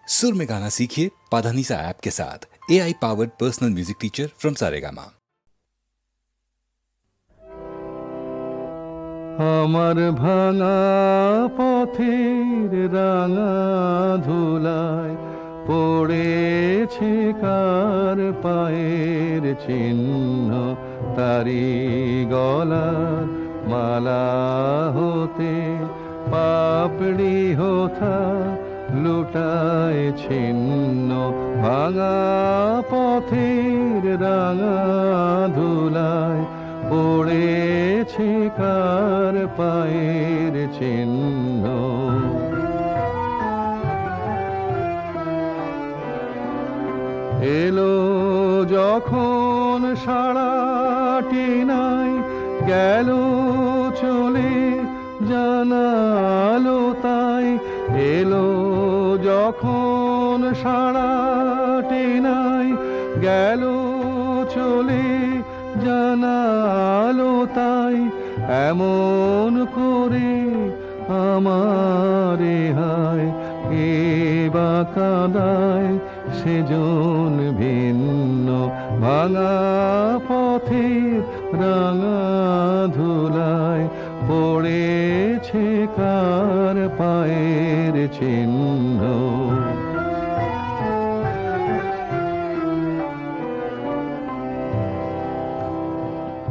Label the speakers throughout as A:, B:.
A: सुर में गाना सीखिए पाधानीसा ऐप के साथ। AI powered personal music teacher from Saregama.
B: আমার ভাঙা পথের রাঙা ধুলায় পড়েছে কার পায়ের চিহ্ন, তারি গলার মালা হতে পাপড়ি হোথা লুটায় ছিন্ন। ভাঙা পথের রাঙা ধুলায় পড়েছে কার পায়ের চিহ্ন। এলো যখন সারাটি নাই, গেল চলে জানালো তাই। এলো যখন সারাটি নাই, গেল চলে জানালো তাই। এমন করে আমারে হায় কে বা কাঁদায় সেজন ভিন্ন। ভাঙা পথে রাঙা ধুলায় পড়েছে কার পায়ের চিহ্ন।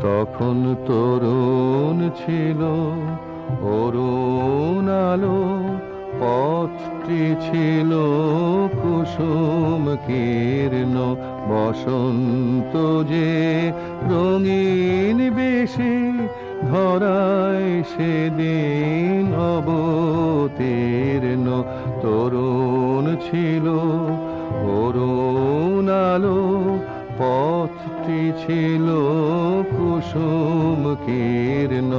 B: তখন তরুণ ছিল অরুণ আলো, পথটি ছিল কুসুম কীর্ণ। বসন্ত যে রঙিন বেশে ধরায় সেদিন অবতীর্ণ। তরুণ ছিল অরুণ আলো, পথটি ছিল কুসুম কীর্ণ।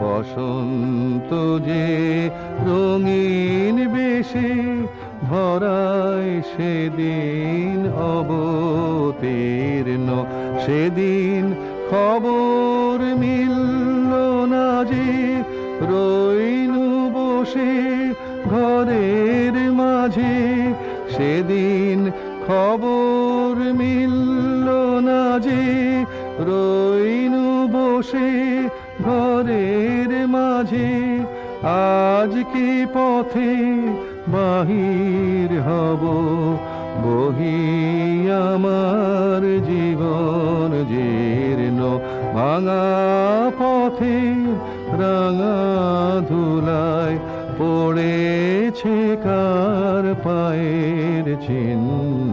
B: বসন্ত যে রঙিন বেশে ধরায় সেদিন অবতীর্ণ। সেদিন খবর মিলল না যে রইনু বসে ঘরের মাঝে। সেদিন খবর মিলল না যে রইনু বসে ঘরের মাঝে। আজ কি পথে বাহির হব, বহি আমার জীবন জীর্ণ। ভাঙা পথে রাঙা ধুলায় পড়েছে কার পায়ের চিহ্ন।